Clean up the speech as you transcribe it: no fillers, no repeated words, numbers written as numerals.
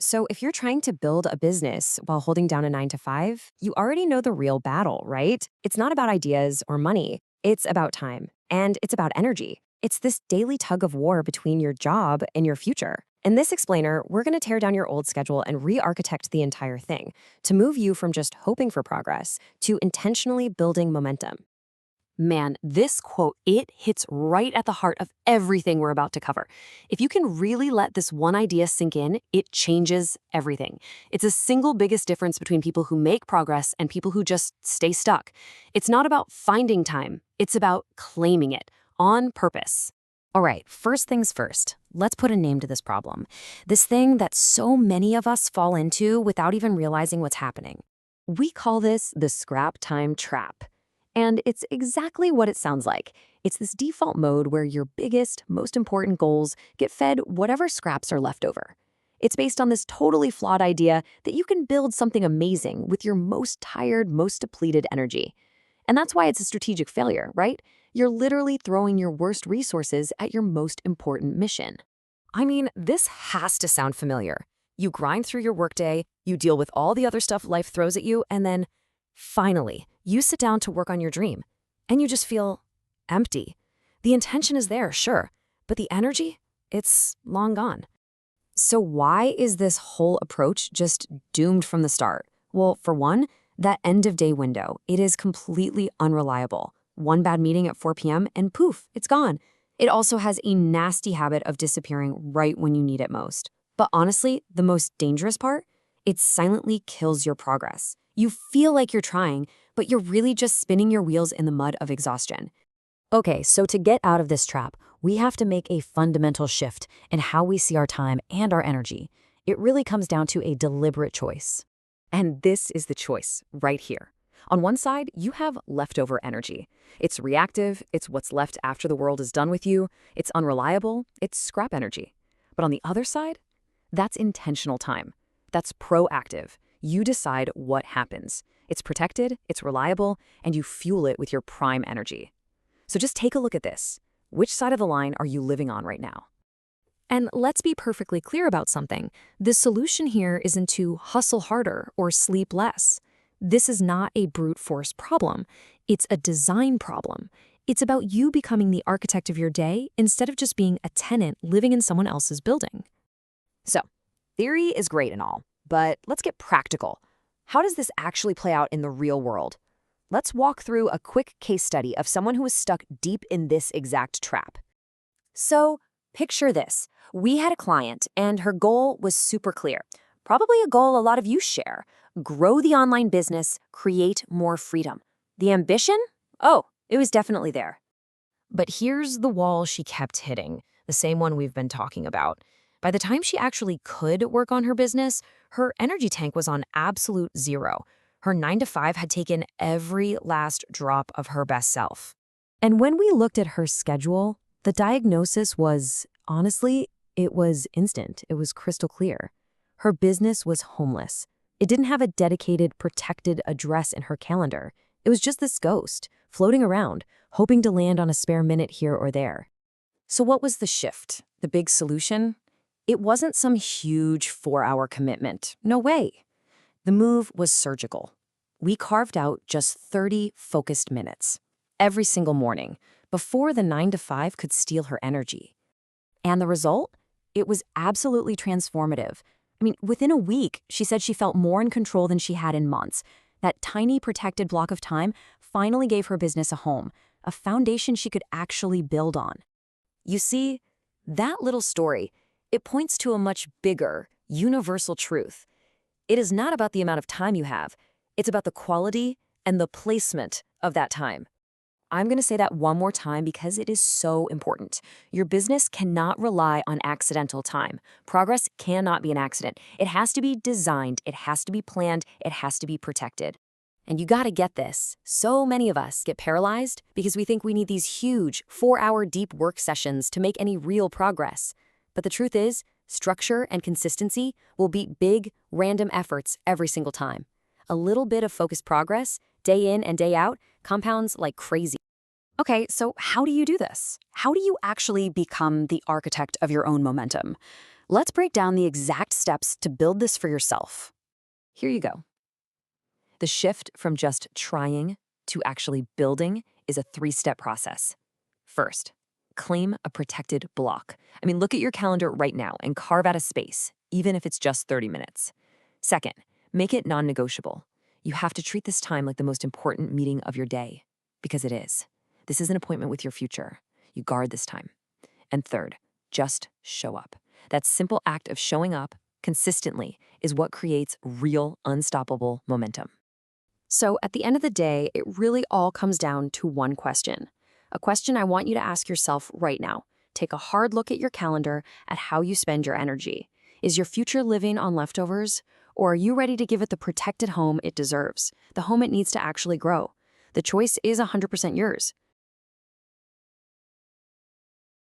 So if you're trying to build a business while holding down a 9 to 5, you already know the real battle, right? It's not about ideas or money. It's about time and it's about energy. It's this daily tug of war between your job and your future. In this explainer, we're going to tear down your old schedule and re-architect the entire thing to move you from just hoping for progress to intentionally building momentum. Man, this quote, it hits right at the heart of everything we're about to cover. If you can really let this one idea sink in, it changes everything. It's the single biggest difference between people who make progress and people who just stay stuck. It's not about finding time, it's about claiming it on purpose. All right, first things first, let's put a name to this problem. This thing that so many of us fall into without even realizing what's happening. We call this the scrap time trap. And it's exactly what it sounds like. It's this default mode where your biggest, most important goals get fed whatever scraps are left over. It's based on this totally flawed idea that you can build something amazing with your most tired, most depleted energy. And that's why it's a strategic failure, right? You're literally throwing your worst resources at your most important mission. I mean, this has to sound familiar. You grind through your workday, you deal with all the other stuff life throws at you, and then finally, you sit down to work on your dream, and you just feel empty. The intention is there, sure, but the energy, it's long gone. So why is this whole approach just doomed from the start? Well, for one, that end-of-day window, it is completely unreliable. One bad meeting at 4 p.m. and poof, it's gone. It also has a nasty habit of disappearing right when you need it most. But honestly, the most dangerous part? It silently kills your progress. You feel like you're trying, but you're really just spinning your wheels in the mud of exhaustion. Okay, so to get out of this trap, we have to make a fundamental shift in how we see our time and our energy. It really comes down to a deliberate choice. And this is the choice right here. On one side, you have leftover energy. It's reactive, it's what's left after the world is done with you, it's unreliable, it's scrap energy. But on the other side, that's intentional time. That's proactive. You decide what happens. It's protected, it's reliable, and you fuel it with your prime energy. So just take a look at this. Which side of the line are you living on right now? And let's be perfectly clear about something. The solution here isn't to hustle harder or sleep less. This is not a brute force problem. It's a design problem. It's about you becoming the architect of your day instead of just being a tenant living in someone else's building. So, theory is great and all, but let's get practical. How does this actually play out in the real world? Let's walk through a quick case study of someone who was stuck deep in this exact trap. So, picture this. We had a client, and her goal was super clear. Probably a goal a lot of you share. Grow the online business, create more freedom. The ambition? Oh, it was definitely there. But here's the wall she kept hitting, the same one we've been talking about. By the time she actually could work on her business, her energy tank was on absolute zero. Her 9 to 5 had taken every last drop of her best self. And when we looked at her schedule, the diagnosis was, honestly, it was instant. It was crystal clear. Her business was homeless. It didn't have a dedicated, protected address in her calendar. It was just this ghost, floating around, hoping to land on a spare minute here or there. So what was the shift? The big solution? It wasn't some huge 4-hour commitment. No way. The move was surgical. We carved out just 30 focused minutes every single morning before the 9 to 5 could steal her energy. And the result? It was absolutely transformative. I mean, within a week, she said she felt more in control than she had in months. That tiny protected block of time finally gave her business a home, a foundation she could actually build on. You see, that little story, it points to a much bigger, universal truth. It is not about the amount of time you have. It's about the quality and the placement of that time. I'm going to say that one more time because it is so important. Your business cannot rely on accidental time. Progress cannot be an accident. It has to be designed, it has to be planned, it has to be protected. And you got to get this. So many of us get paralyzed because we think we need these huge 4-hour deep work sessions to make any real progress. But the truth is, structure and consistency will beat big, random efforts every single time. A little bit of focused progress, day in and day out, compounds like crazy. Okay, so how do you do this? How do you actually become the architect of your own momentum? Let's break down the exact steps to build this for yourself. Here you go. The shift from just trying to actually building is a 3-step process. First, claim a protected block. Look at your calendar right now and carve out a space, even if it's just 30 minutes. Second, make it non-negotiable. You have to treat this time like the most important meeting of your day, because it is. This is an appointment with your future. You guard this time. And third, just show up. That simple act of showing up consistently is what creates real, unstoppable momentum. So at the end of the day, it really all comes down to one question. A question I want you to ask yourself right now. Take a hard look at your calendar, at how you spend your energy. Is your future living on leftovers? Or are you ready to give it the protected home it deserves, the home it needs to actually grow? The choice is 100% yours.